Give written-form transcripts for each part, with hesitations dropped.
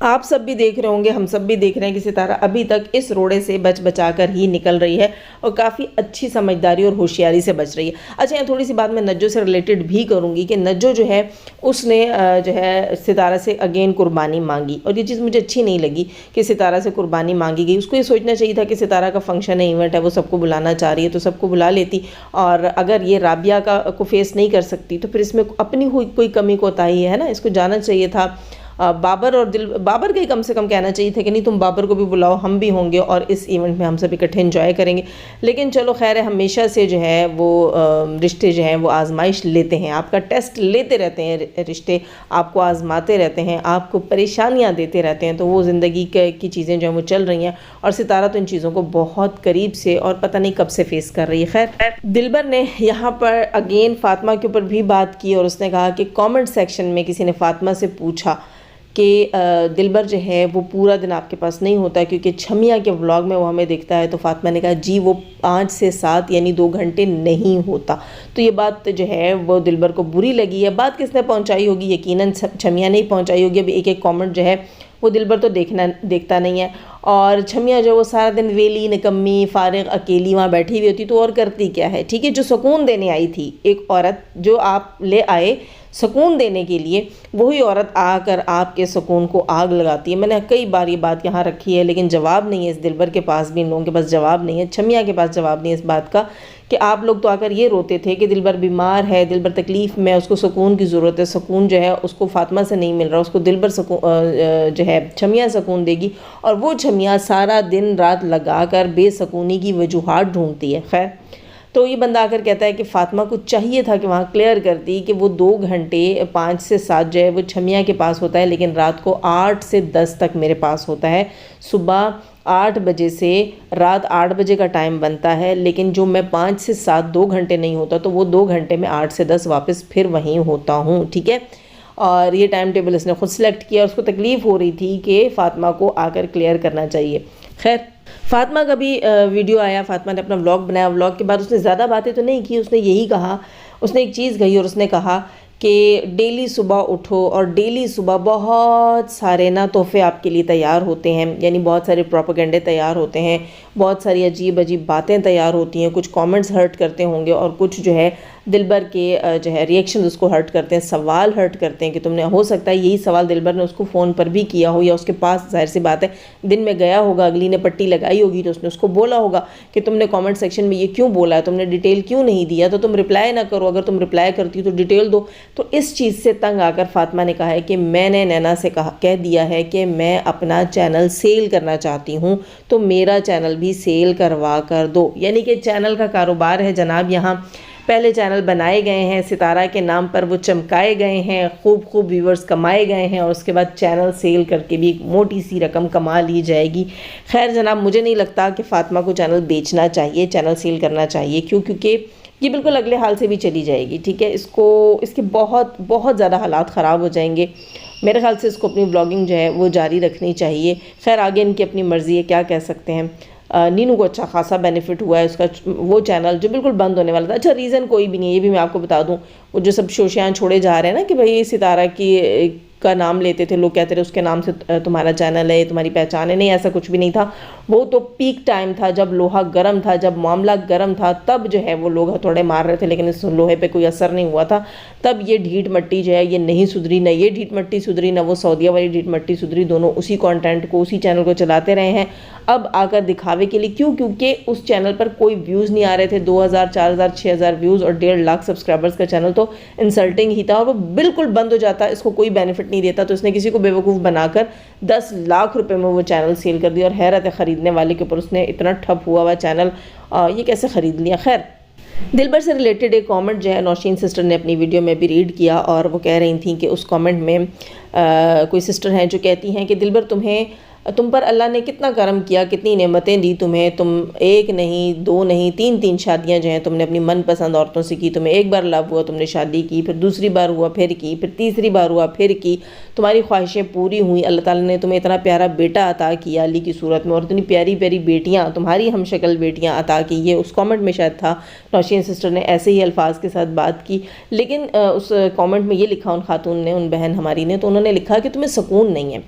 آپ سب بھی دیکھ رہے ہوں گے، ہم سب بھی دیکھ رہے ہیں کہ ستارہ ابھی تک اس روڑے سے بچ بچا کر ہی نکل رہی ہے اور کافی اچھی سمجھداری اور ہوشیاری سے بچ رہی ہے۔ اچھا، یہاں تھوڑی سی بات میں نجو سے ریلیٹڈ بھی کروں گی کہ نجو جو ہے اس نے جو ہے ستارہ سے اگین قربانی مانگی، اور یہ چیز مجھے اچھی نہیں لگی کہ ستارہ سے قربانی مانگی گئی۔ اس کو یہ سوچنا چاہیے تھا کہ ستارہ کا فنکشن ہے، ایونٹ ہے، وہ سب کو بلانا چاہ رہی ہے تو سب کو بلا لیتی، اور اگر یہ رابعہ کو فیس نہیں کر سکتی تو پھر اس میں اپنی ہوئی کوئی کمی کوتاہی ہے نا، اس کو جانا چاہیے تھا۔ بابر اور بابر کا ہی کم سے کم کہنا چاہیے تھا کہ نہیں، تم بابر کو بھی بلاؤ، ہم بھی ہوں گے اور اس ایونٹ میں ہم سب اکٹھے انجوائے کریں گے۔ لیکن چلو خیر ہے، ہمیشہ سے جو ہے وہ رشتے جو ہیں وہ آزمائش لیتے ہیں، آپ کا ٹیسٹ لیتے رہتے ہیں، رشتے آپ کو آزماتے رہتے ہیں، آپ کو پریشانیاں دیتے رہتے ہیں، تو وہ زندگی کی چیزیں جو ہیں وہ چل رہی ہیں، اور ستارہ تو ان چیزوں کو بہت قریب سے اور پتہ نہیں کب سے فیس کر رہی ہے۔ خیر، دلبر نے یہاں پر اگین فاطمہ کے اوپر بھی بات کی، اور اس نے کہا کہ کامنٹ سیکشن میں کسی نے فاطمہ سے پوچھا کہ دلبر جو ہے وہ پورا دن آپ کے پاس نہیں ہوتا کیونکہ چھمیا کے ولاگ میں وہ ہمیں دیکھتا ہے، تو فاطمہ نے کہا جی وہ 5 سے 7 یعنی 2 گھنٹے نہیں ہوتا۔ تو یہ بات جو ہے وہ دلبر کو بری لگی ہے۔ بات کس نے پہنچائی ہوگی؟ یقیناً چھمیا نہیں پہنچائی ہوگی۔ ابھی ایک ایک کامنٹ جو ہے وہ دلبر تو دیکھتا نہیں ہے، اور چھمیا جو وہ سارا دن ویلی، نکمی، فارغ، اکیلی وہاں بیٹھی ہوئی ہوتی، تو اور کرتی کیا ہے؟ ٹھیک ہے، جو سکون دینے آئی تھی ایک عورت، جو آپ لے آئے سکون دینے کے لیے، وہی عورت آ کر آپ کے سکون کو آگ لگاتی ہے۔ میں نے کئی بار یہ بات یہاں رکھی ہے، لیکن جواب نہیں ہے اس دلبر کے پاس بھی، ان لوگوں کے پاس جواب نہیں ہے، چھمیا کے پاس جواب نہیں ہے اس بات کا کہ آپ لوگ تو آ کر یہ روتے تھے کہ دلبر بیمار ہے، دلبر تکلیف میں، اس کو سکون کی ضرورت ہے، سکون جو ہے اس کو فاطمہ سے نہیں مل رہا، اس کو دلبر جو ہے چھمیا سکون دے گی، اور وہ چھمیا سارا دن رات لگا کر بے سکونی کی وجوہات ڈھونڈتی ہے۔ خیر، تو یہ بندہ آ کر کہتا ہے کہ فاطمہ کو چاہیے تھا کہ وہاں کلیئر کرتی کہ وہ 2 گھنٹے 5 سے 7 جو ہے وہ چھمیا کے پاس ہوتا ہے، لیکن رات کو 8 سے 10 تک میرے پاس ہوتا ہے۔ صبح 8 بجے سے رات 8 بجے کا ٹائم بنتا ہے، لیکن جو میں 5 سے 7 2 گھنٹے نہیں ہوتا، تو وہ 2 گھنٹے میں 8 سے 10 واپس پھر وہیں ہوتا ہوں، ٹھیک ہے۔ اور یہ ٹائم ٹیبل اس نے خود سلیکٹ کیا، اس کو تکلیف ہو رہی تھی کہ فاطمہ کو آ کر کلیئر کرنا چاہیے۔ خیر، فاطمہ کا بھی ویڈیو آیا، فاطمہ نے اپنا ولاگ بنایا، ولاگ کے بعد اس نے زیادہ باتیں تو نہیں کی، اس نے یہی کہا، اس نے ایک چیز کہی، اور اس نے کہا کہ ڈیلی صبح اٹھو اور ڈیلی صبح بہت سارے نا تحفے آپ کے لیے تیار ہوتے ہیں، یعنی بہت سارے پروپیگنڈے تیار ہوتے ہیں، بہت ساری عجیب عجیب باتیں تیار ہوتی ہیں، کچھ کامنٹس ہرٹ کرتے ہوں گے، اور کچھ جو ہے دلبر کے جو ہے ریئیکشن اس کو ہرٹ کرتے ہیں، سوال ہرٹ کرتے ہیں کہ تم نے، ہو سکتا ہے یہی سوال دلبر نے اس کو فون پر بھی کیا ہو، یا اس کے پاس ظاہر سی بات ہے دن میں گیا ہوگا، اگلی نے پٹی لگائی ہوگی تو اس نے اس کو بولا ہوگا کہ تم نے کامنٹ سیکشن میں یہ کیوں بولا ہے، تم نے ڈیٹیل کیوں نہیں دیا، تو تم رپلائی نہ کرو، اگر تم رپلائی کرتی ہو تو ڈیٹیل دو۔ تو اس چیز سے تنگ آ کر فاطمہ نے کہا ہے کہ میں نے نینا سے کہہ دیا ہے کہ میں اپنا چینل سیل کرنا چاہتی ہوں، تو میرا چینل بھی سیل کروا کر دو، یعنی کہ چینل کا کاروبار ہے جناب۔ یہاں پہلے چینل بنائے گئے ہیں ستارہ کے نام پر، وہ چمکائے گئے ہیں، خوب ویورز کمائے گئے ہیں، اور اس کے بعد چینل سیل کر کے بھی ایک موٹی سی رقم کما لی جائے گی۔ خیر جناب، مجھے نہیں لگتا کہ فاطمہ کو چینل بیچنا چاہیے، چینل سیل کرنا چاہیے، کیونکہ یہ بالکل اگلے حال سے بھی چلی جائے گی، ٹھیک ہے۔ اس کے بہت زیادہ حالات خراب ہو جائیں گے، میرے خیال سے اس کو اپنی بلاگنگ جو ہے وہ جاری رکھنی چاہیے۔ خیر آگے ان کی اپنی مرضی ہے، کیا کہہ سکتے ہیں۔ نینو کو اچھا خاصا بینیفٹ ہوا ہے، اس کا وہ چینل جو بالکل بند ہونے والا تھا، اچھا ریزن کوئی بھی نہیں ہے، یہ بھی میں آپ کو بتا دوں، وہ جو سب شوشیاں چھوڑے جا رہے ہیں نا کہ بھئی ستارہ کا نام لیتے تھے لوگ، کہتے رہے اس کے نام سے تمہارا چینل ہے، تمہاری پہچان ہے، نہیں، ایسا کچھ بھی نہیں تھا۔ وہ تو پیک ٹائم تھا جب لوہا گرم تھا، جب معاملہ گرم تھا، تب جو ہے وہ لوگ ہتھوڑے مار رہے تھے، لیکن اس لوہے پہ کوئی اثر نہیں ہوا تھا۔ تب یہ ڈھیٹ مٹی جو ہے یہ نہیں سدھری، نہ یہ ڈھیٹ مٹی سدھری، نہ وہ سعودیہ والی ڈھیٹ مٹی سدھری، دونوں اسی کانٹینٹ کو، اسی چینل کو چلاتے رہے ہیں۔ اب آ کر دکھاوے کے لیے، کیونکہ اس چینل پر کوئی ویوز نہیں آ رہے تھے، 2000 4000 6000 ویوز اور 1.5 لاکھ سبسکرائبرز کا چینل تو انسلٹنگ ہی تھا، اور وہ بالکل بند ہو جاتا، اس کو کوئی بینیفٹ نہیں دیتا، تو اس نے کسی کو بیوقوف بنا کر 10 لاکھ روپے میں وہ چینل سیل کر دیا، اور حیرت ہے خریدنے والے کے اوپر، اس نے اتنا ٹھپ ہوا چینل، یہ کیسے خرید لیا۔ خیر، دلبر سے ریلیٹڈ ایک کامنٹ جو ہے نوشین سسٹر نے اپنی ویڈیو میں بھی ریڈ کیا، اور وہ کہہ رہی تھیں کہ اس کامنٹ میں کوئی سسٹر ہیں جو کہتی ہیں کہ دلبر تمہیں تم پر اللہ نے کتنا کرم کیا، کتنی نعمتیں دی تمہیں، تم ایک نہیں دو نہیں تین شادیاں جو ہیں تم نے اپنی من پسند عورتوں سے کی، تمہیں ایک بار لو ہوا تم نے شادی کی، پھر دوسری بار ہوا پھر کی، پھر تیسری بار ہوا پھر کی، تمہاری خواہشیں پوری ہوئیں، اللہ تعالیٰ نے تمہیں اتنا پیارا بیٹا عطا کیا علی کی صورت میں، اور اتنی پیاری پیاری بیٹیاں تمہاری ہم شکل بیٹیاں عطا کی۔ یہ اس کامنٹ میں شاید تھا، نوشین سسٹر نے ایسے ہی الفاظ کے ساتھ بات کی، لیکن اس کامنٹ میں یہ لکھا ان خاتون نے، ان بہن ہماری نے، تو انہوں نے لکھا کہ تمہیں سکون نہیں ہے،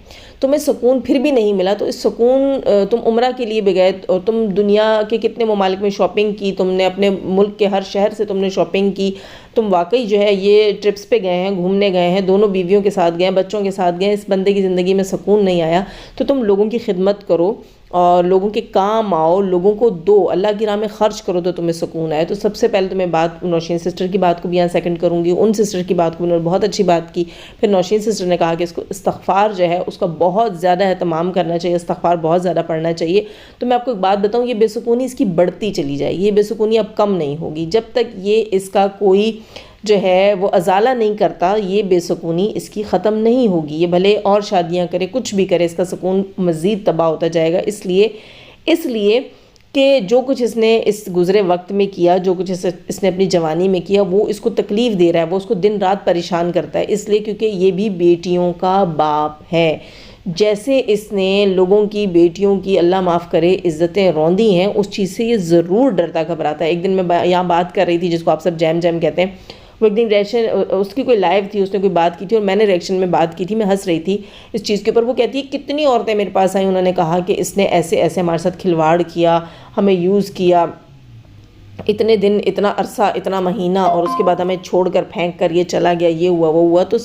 تمہیں سکون پھر بھی نہیں ملا، تو اس سکون تم عمرہ کے لیے بھی گئے اور تم دنیا کے کتنے ممالک میں شاپنگ کی، تم نے اپنے ملک کے ہر شہر سے تم نے شاپنگ کی، تم واقعی جو ہے یہ ٹرپس پہ گئے ہیں، گھومنے گئے ہیں، دونوں بیویوں کے ساتھ گئے ہیں، بچوں کے ساتھ گئے ہیں، اس بندے کی زندگی میں سکون نہیں آیا، تو تم لوگوں کی خدمت کرو اور لوگوں کے کام آؤ، لوگوں کو دو، اللہ کی راہ میں خرچ کرو تو تمہیں سکون آئے۔ تو سب سے پہلے تو میں بات نوشین سسٹر کی بات کو بھی یہاں سیکنڈ کروں گی، ان سسٹر کی بات کو انہوں نے بہت اچھی بات کی۔ پھر نوشین سسٹر نے کہا کہ اس کو استغفار جو ہے اس کا بہت زیادہ اہتمام کرنا چاہیے، استغفار بہت زیادہ پڑھنا چاہیے۔ تو میں آپ کو ایک بات بتاؤں، یہ بے سکونی اس کی بڑھتی چلی جائے گی، یہ بے سکونی اب کم نہیں ہوگی جب تک یہ اس کا کوئی جو ہے وہ ازالہ نہیں کرتا، یہ بے سکونی اس کی ختم نہیں ہوگی، یہ بھلے اور شادیاں کرے کچھ بھی کرے، اس کا سکون مزید تباہ ہوتا جائے گا۔ اس لیے کہ جو کچھ اس نے اس گزرے وقت میں کیا، جو کچھ اس نے اپنی جوانی میں کیا، وہ اس کو تکلیف دے رہا ہے، وہ اس کو دن رات پریشان کرتا ہے، اس لیے کیونکہ یہ بھی بیٹیوں کا باپ ہے۔ جیسے اس نے لوگوں کی بیٹیوں کی اللہ معاف کرے عزتیں روندی ہیں، اس چیز سے یہ ضرور ڈرتا گھبراتا ہے۔ ایک دن میں یہاں بات کر رہی تھی جس کو آپ سب جیم کہتے ہیں، وہ ایک دن ریئیکشن اس کی کوئی لائیو تھی، اس نے کوئی بات کی تھی اور میں نے ریئیکشن میں بات کی تھی، میں ہنس رہی تھی اس چیز کے اوپر۔ وہ کہتی ہے کتنی عورتیں میرے پاس آئیں، انہوں نے کہا کہ اس نے ایسے ایسے ہمارے ساتھ کھلواڑ کیا، ہمیں یوز کیا، اتنے دن، اتنا عرصہ، اتنا مہینہ، اور اس کے بعد ہمیں چھوڑ کر پھینک کر یہ چلا گیا، یہ ہوا وہ ہوا۔ تو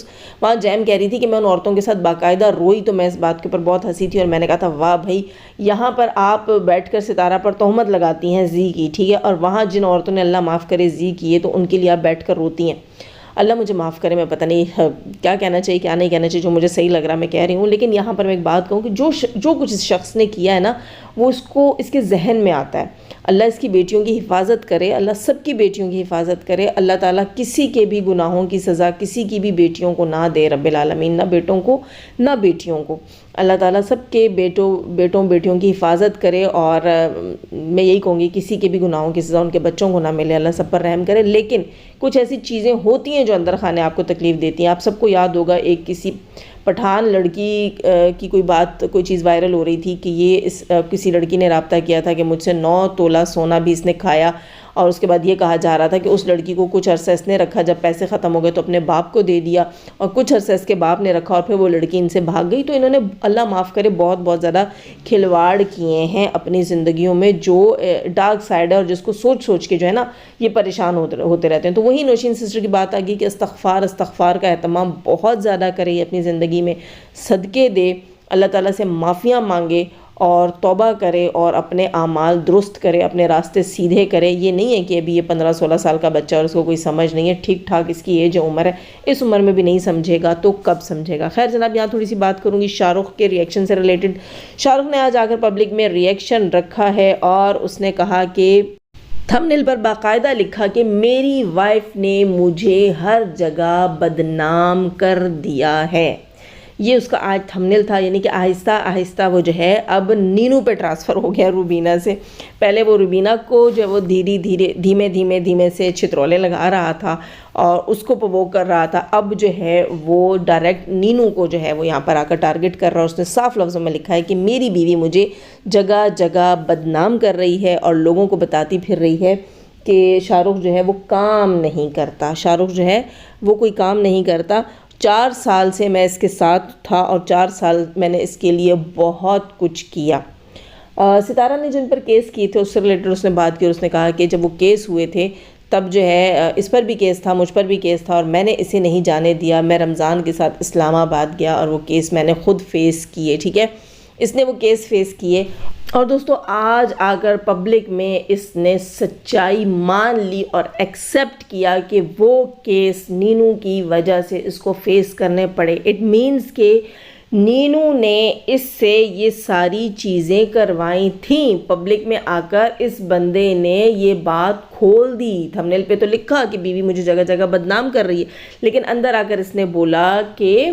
وہاں جیم کہہ رہی تھی کہ میں ان عورتوں کے ساتھ باقاعدہ روئی، تو میں اس بات کے اوپر بہت ہنسی تھی اور میں نے کہا تھا واہ بھائی، یہاں پر آپ بیٹھ کر ستارہ پر تہمت لگاتی ہیں زی کی، ٹھیک ہے، اور وہاں جن عورتوں نے اللہ معاف کرے زی کیے تو ان کے لیے آپ بیٹھ کر روتی ہیں۔ اللہ مجھے معاف کرے، میں پتہ نہیں کیا کہنا چاہیے کیا نہیں کہنا چاہیے، جو مجھے صحیح لگ رہا میں کہہ رہی ہوں، لیکن یہاں پر میں ایک بات کہوں کہ جو کچھ اس شخص نے کیا ہے نا، وہ اس کے ذہن میں آتا ہے۔ اللہ اس کی بیٹیوں کی حفاظت کرے، اللہ سب کی بیٹیوں کی حفاظت کرے، اللہ تعالیٰ کسی کے بھی گناہوں کی سزا کسی کی بھی بیٹیوں کو نہ دے رب العالمین، نہ بیٹوں کو نہ بیٹیوں کو۔ اللہ تعالیٰ سب کے بیٹیوں کی حفاظت کرے، اور میں یہی کہوں گی کسی کے بھی گناہوں کی سزا ان کے بچوں کو نہ ملے، اللہ سب پر رحم کرے۔ لیکن کچھ ایسی چیزیں ہوتی ہیں جو اندر خانے آپ کو تکلیف دیتی ہیں۔ آپ سب کو یاد ہوگا ایک کسی پٹھان لڑکی کی کوئی چیز وائرل ہو رہی تھی کہ یہ کسی لڑکی نے رابطہ کیا تھا کہ مجھ سے 9 تولہ سونا بھی اس نے کھایا، اور اس کے بعد یہ کہا جا رہا تھا کہ اس لڑکی کو کچھ عرصہ اس نے رکھا، جب پیسے ختم ہو گئے تو اپنے باپ کو دے دیا، اور کچھ عرصہ اس کے باپ نے رکھا اور پھر وہ لڑکی ان سے بھاگ گئی۔ تو انہوں نے اللہ معاف کرے بہت بہت زیادہ کھلواڑ کیے ہیں اپنی زندگیوں میں، جو ڈارک سائڈ ہے اور جس کو سوچ کے جو ہے نا یہ پریشان ہوتے رہتے ہیں۔ تو وہی نوشین سسٹر کی بات آ گئی کہ استغفار کا اہتمام بہت زیادہ کرے اپنی زندگی میں، صدقے دے، اللہ تعالیٰ سے معافیاں مانگے اور توبہ کرے اور اپنے اعمال درست کرے، اپنے راستے سیدھے کرے۔ یہ نہیں ہے کہ ابھی یہ 15-16 سال کا بچہ اور اس کو کوئی سمجھ نہیں ہے، ٹھیک ٹھاک اس کی ایج عمر ہے، اس عمر میں بھی نہیں سمجھے گا تو کب سمجھے گا۔ خیر جناب، یہاں تھوڑی سی بات کروں گی شاہ رخ کے ریئیکشن سے ریلیٹڈ۔ شاہ رخ نے آج آ کر پبلک میں ریئیکشن رکھا ہے اور اس نے کہا کہ تھمبنیل پر باقاعدہ لکھا کہ میری وائف نے مجھے ہر جگہ بدنام کر دیا ہے۔ یہ اس کا آج تھمبنیل تھا، یعنی کہ آہستہ آہستہ وہ جو ہے اب نینو پہ ٹرانسفر ہو گیا روبینہ سے۔ پہلے وہ روبینہ کو جو وہ دھیمے سے چھترولے لگا رہا تھا اور اس کو پرووک کر رہا تھا، اب جو ہے وہ ڈائریکٹ نینو کو جو ہے وہ یہاں پر آ کر ٹارگٹ کر رہا ہے۔ اس نے صاف لفظوں میں لکھا ہے کہ میری بیوی مجھے جگہ جگہ بدنام کر رہی ہے اور لوگوں کو بتاتی پھر رہی ہے کہ شاہ رخ جو ہے وہ کام نہیں کرتا، شاہ رخ جو ہے وہ کوئی کام نہیں کرتا۔ 4 سال سے میں اس کے ساتھ تھا اور 4 سال میں نے اس کے لیے بہت کچھ کیا۔ ستارہ نے جن پر کیس کیے تھے اس سے ریلیٹڈ اس نے بات کی اور اس نے کہا کہ جب وہ کیس ہوئے تھے تب جو ہے اس پر بھی کیس تھا، مجھ پر بھی کیس تھا، اور میں نے اسے نہیں جانے دیا۔ میں رمضان کے ساتھ اسلام آباد گیا اور وہ کیس میں نے خود فیس کیے، ٹھیک ہے، اس نے وہ کیس فیس کیے۔ اور دوستو آج آ کر پبلک میں اس نے سچائی مان لی اور ایکسیپٹ کیا کہ وہ کیس نینو کی وجہ سے اس کو فیس کرنے پڑے۔ اٹ مینز کہ نینو نے اس سے یہ ساری چیزیں کروائیں تھیں۔ پبلک میں آ کر اس بندے نے یہ بات کھول دی۔ تھمبنیل پہ تو لکھا کہ بیوی مجھے جگہ جگہ بدنام کر رہی ہے، لیکن اندر آ کر اس نے بولا کہ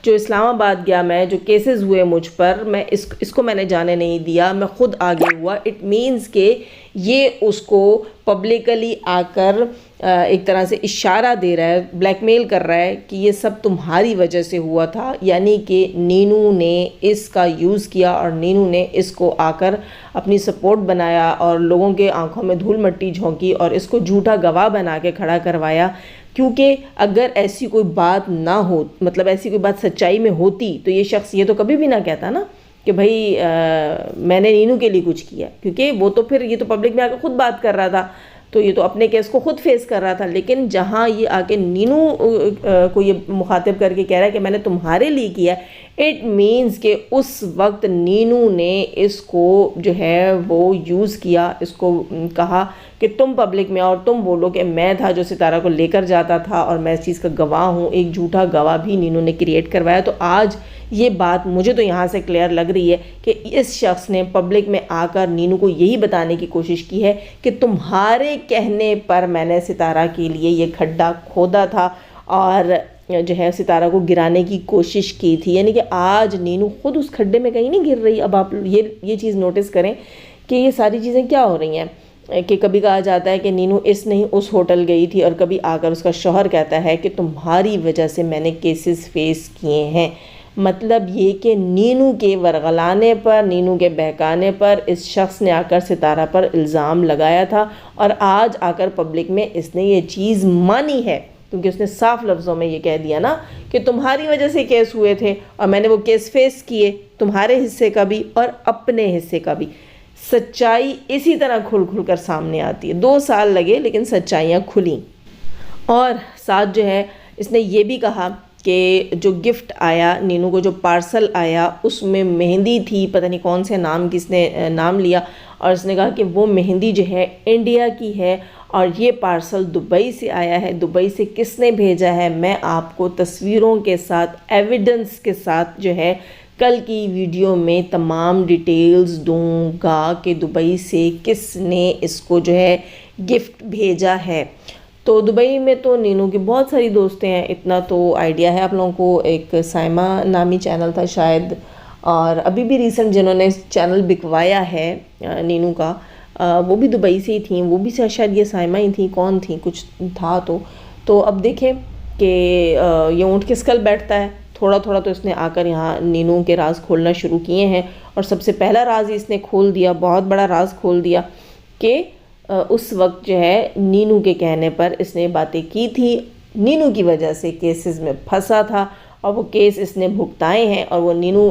جو اسلام آباد گیا میں، جو کیسز ہوئے مجھ پر، میں اس کو میں نے جانے نہیں دیا، میں خود آگے ہوا. اٹ مینز کہ یہ اس کو پبلکلی آ کر ایک طرح سے اشارہ دے رہا ہے، بلیک میل کر رہا ہے کہ یہ سب تمہاری وجہ سے ہوا تھا. یعنی کہ نینو نے اس کا یوز کیا اور نینو نے اس کو آ کر اپنی سپورٹ بنایا اور لوگوں کے آنکھوں میں دھول مٹی جھونکی اور اس کو جھوٹا گواہ بنا کے کھڑا کروایا. کیونکہ اگر ایسی کوئی بات نہ ہو، مطلب ایسی کوئی بات سچائی میں ہوتی تو یہ شخص یہ تو کبھی بھی نہ کہتا نا کہ بھائی میں نے نینو کے لیے کچھ کیا، کیونکہ وہ تو پھر یہ تو پبلک میں آ کے خود بات کر رہا تھا، تو یہ تو اپنے کیس کو خود فیس کر رہا تھا. لیکن جہاں یہ آ کے نینو کو یہ مخاطب کر کے کہہ رہا ہے کہ میں نے تمہارے لیے کیا، اٹ مینز کہ اس وقت نینو نے اس کو جو ہے وہ یوز کیا، اس کو کہا کہ تم پبلک میں اور تم بولو کہ میں تھا جو ستارہ کو لے کر جاتا تھا اور میں اس چیز کا گواہ ہوں. ایک جھوٹا گواہ بھی نینو نے کریٹ کروایا. تو آج یہ بات مجھے تو یہاں سے کلیئر لگ رہی ہے کہ اس شخص نے پبلک میں آ کر نینو کو یہی بتانے کی کوشش کی ہے کہ تمہارے کہنے پر میں نے ستارہ کے لیے یہ کھڈا کھودا تھا اور جو ہے ستارہ کو گرانے کی کوشش کی تھی. یعنی کہ آج نینو خود اس کھڈے میں کہیں نہیں گر رہی. اب آپ یہ چیز نوٹس کریں کہ یہ ساری چیزیں کیا ہو رہی ہیں کہ کبھی کہا جاتا ہے کہ نینو اس نہیں اس ہوٹل گئی تھی، اور کبھی آ کر اس کا شوہر کہتا ہے کہ تمہاری وجہ سے میں نے کیسز فیس کیے ہیں. مطلب یہ کہ نینو کے ورغلانے پر، نینو کے بہکانے پر اس شخص نے آ کر ستارہ پر الزام لگایا تھا، اور آج آ کر پبلک میں اس نے یہ چیز مانی ہے، کیونکہ اس نے صاف لفظوں میں یہ کہہ دیا نا کہ تمہاری وجہ سے کیس ہوئے تھے اور میں نے وہ کیس فیس کیے، تمہارے حصے کا بھی اور اپنے حصے کا بھی. سچائی اسی طرح کھل کھل کر سامنے آتی ہے. 2 سال لگے لیکن سچائیاں کھلیں. اور ساتھ جو ہے اس نے یہ بھی کہا کہ جو گفٹ آیا نینو کو، جو پارسل آیا اس میں مہندی تھی، پتہ نہیں کون سے نام کی اس نے نام لیا، اور اس نے کہا کہ وہ مہندی جو ہے انڈیا کی ہے اور یہ پارسل دبئی سے آیا ہے. دبئی سے کس نے بھیجا ہے میں آپ کو تصویروں کے ساتھ، ایویڈنس کے ساتھ جو ہے کل کی ویڈیو میں تمام ڈیٹیلز دوں گا کہ دبئی سے کس نے اس کو جو ہے گفٹ بھیجا ہے. تو دبئی میں تو نینو کی بہت ساری دوستیں ہیں، اتنا تو آئیڈیا ہے آپ لوگوں کو. ایک سائمہ نامی چینل تھا شاید، اور ابھی بھی ریسنٹ جنہوں نے چینل بکوایا ہے نینو کا، وہ بھی دبئی سے ہی تھیں. وہ بھی شاید یہ سائمہ ہی تھیں، کون تھیں، کچھ تھا. تو اب دیکھیں کہ یہ اونٹ کس کل بیٹھتا ہے. تھوڑا تھوڑا تو اس نے آ کر یہاں نینو کے راز کھولنا شروع کیے ہیں، اور سب سے پہلا راز اس نے کھول دیا، بہت بڑا راز کھول دیا کہ اس وقت جو ہے نینو کے کہنے پر اس نے باتیں کی تھی. نینو کی وجہ سے کیسز میں پھنسا تھا اور وہ کیس اس نے بھگتائے ہیں. اور وہ نینو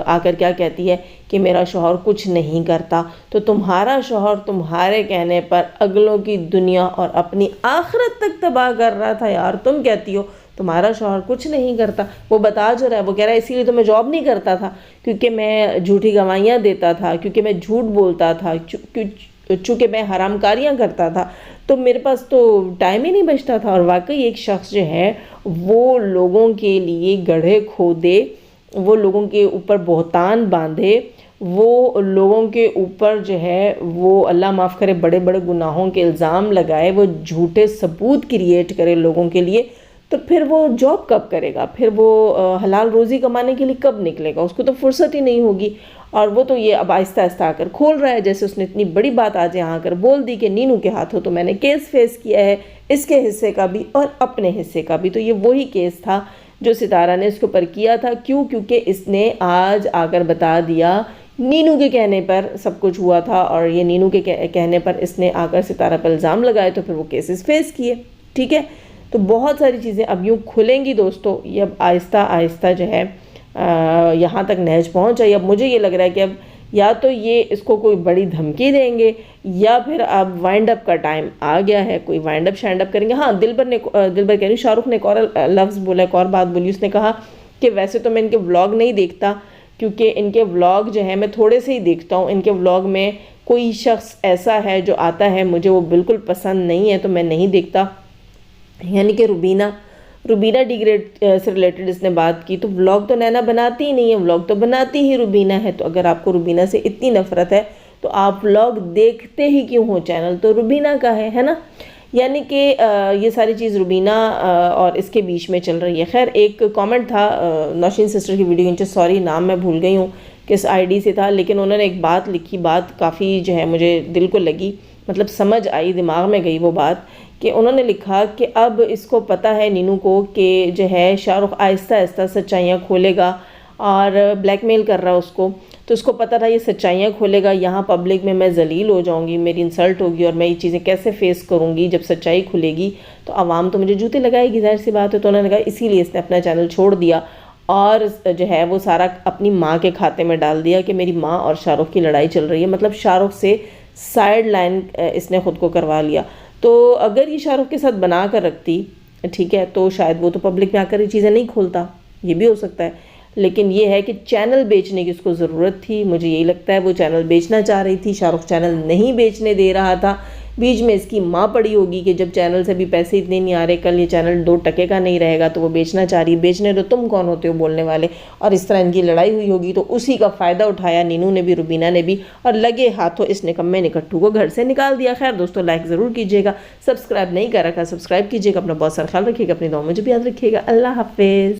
آ کر کیا کہتی ہے کہ میرا شوہر کچھ نہیں کرتا. تو تمہارا شوہر تمہارے کہنے پر اگلوں کی دنیا اور اپنی آخرت تک تباہ کر رہا تھا. یار تم کہتی ہو تمہارا شوہر کچھ نہیں کرتا. وہ بتا جو رہا ہے، وہ کہہ رہا ہے اسی لیے تو میں جاب نہیں کرتا تھا، کیونکہ میں جھوٹی گواہیاں دیتا تھا، کیونکہ میں جھوٹ بولتا تھا، چونکہ میں حرام کاریاں کرتا تھا، تو میرے پاس تو ٹائم ہی نہیں بچتا تھا. اور واقعی ایک شخص جو ہے وہ لوگوں کے لیے گڑھے کھودے، وہ لوگوں کے اوپر بہتان باندھے، وہ لوگوں کے اوپر جو ہے وہ اللہ معاف کرے بڑے بڑے گناہوں کے الزام لگائے، وہ جھوٹے ثبوت کریٹ کرے لوگوں کے لیے، تو پھر وہ جاب کب کرے گا؟ پھر وہ حلال روزی کمانے کے لیے کب نکلے گا؟ اس کو تو فرصت ہی نہیں ہوگی. اور وہ تو یہ اب آہستہ آہستہ آ کر کھول رہا ہے. جیسے اس نے اتنی بڑی بات آج یہاں آ کر بول دی کہ نینو کے ہاتھوں تو میں نے کیس فیس کیا ہے، اس کے حصے کا بھی اور اپنے حصے کا بھی. تو یہ وہی کیس تھا جو ستارہ نے اس کے اوپر کیا تھا. کیوں؟ کیونکہ اس نے آج آ کر بتا دیا نینو کے کہنے پر سب کچھ ہوا تھا، اور یہ نینو کے کہنے پر اس نے آ کر ستارہ پر الزام لگائے، تو پھر وہ کیسز فیس کیے. ٹھیک ہے، تو بہت ساری چیزیں اب یوں کھلیں گی دوستو. یہ اب آہستہ آہستہ جو ہے یہاں تک نہج پہنچ جائے. اب مجھے یہ لگ رہا ہے کہ اب یا تو یہ اس کو کوئی بڑی دھمکی دیں گے، یا پھر اب وائنڈ اپ کا ٹائم آ گیا ہے، کوئی وائنڈ اپ شائنڈ اپ کریں گے. ہاں دلبر کہہ رہی ہوں، شاہ رخ نے ایک اور لفظ بولا، ایک اور بات بولی. اس نے کہا کہ ویسے تو میں ان کے ولاگ نہیں دیکھتا، کیونکہ ان کے ولاگ جو ہے میں تھوڑے سے ہی دیکھتا ہوں. ان کے ولاگ میں کوئی شخص ایسا ہے جو آتا ہے مجھے وہ بالکل پسند نہیں ہے، تو میں نہیں دیکھتا. یعنی کہ روبینہ ڈی گریڈ سے ریلیٹڈ اس نے بات کی. تو ولاگ تو نینا بناتی ہی نہیں ہے، ولاگ تو بناتی ہی روبینہ ہے. تو اگر آپ کو روبینہ سے اتنی نفرت ہے تو آپ ولاگ دیکھتے ہی کیوں ہو؟ چینل تو روبینہ کا ہے نا. یعنی کہ یہ ساری چیز روبینہ اور اس کے بیچ میں چل رہی ہے. خیر ایک کامنٹ تھا نوشین سسٹر کی ویڈیو کے نیچے، سوری نام میں بھول گئی ہوں کس آئی ڈی سے تھا، لیکن انہوں نے ایک بات لکھی، بات کافی جو ہے مجھے دل کو لگی، مطلب سمجھ آئی، دماغ میں گئی وہ بات، کہ انہوں نے لکھا کہ اب اس کو پتہ ہے نینو کو کہ جو ہے شاہ رخ آہستہ آہستہ سچائیاں کھولے گا اور بلیک میل کر رہا ہے اس کو، تو اس کو پتہ تھا یہ سچائیاں کھولے گا، یہاں پبلک میں ذلیل ہو جاؤں گی، میری انسلٹ ہوگی اور میں یہ چیزیں کیسے فیس کروں گی، جب سچائی کھلے گی تو عوام تو مجھے جوتے لگائے گی، ظاہر سی بات ہے. تو انہوں نے کہا اسی لیے اس نے اپنا چینل چھوڑ دیا اور جو ہے وہ سارا اپنی ماں کے کھاتے میں ڈال دیا کہ میری ماں اور شاہ رخ کی لڑائی چل رہی ہے، مطلب شاہ رخ سے سائیڈ لائن اس نے خود کو کروا لیا. تو اگر یہ شاہ رخ کے ساتھ بنا کر رکھتی ٹھیک ہے تو شاید وہ تو پبلک میں آ کر یہ چیزیں نہیں کھولتا، یہ بھی ہو سکتا ہے. لیکن یہ ہے کہ چینل بیچنے کی اس کو ضرورت تھی، مجھے یہی لگتا ہے وہ چینل بیچنا چاہ رہی تھی، شاہ رخ چینل نہیں بیچنے دے رہا تھا. بیچ میں اس کی ماں پڑی ہوگی کہ جب چینل سے بھی پیسے اتنے نہیں آ رہے، کل یہ چینل 2 ٹکے کا نہیں رہے گا تو وہ بیچنا چاہ رہی. بیچنے تو تم کون ہوتے ہو بولنے والے، اور اس طرح ان کی لڑائی ہوئی ہوگی تو اسی کا فائدہ اٹھایا نینو نے بھی، روبینہ نے بھی، اور لگے ہاتھوں اس نکمے نکٹھو کو گھر سے نکال دیا. خیر دوستو لائک ضرور کیجیے گا، سبسکرائب نہیں کر رکھا سبسکرائب کیجیے گا، اپنا بہت سارا خیال رکھیے گا، اپنی دعاؤں میں مجھے بھی یاد رکھیے گا. اللہ حافظ.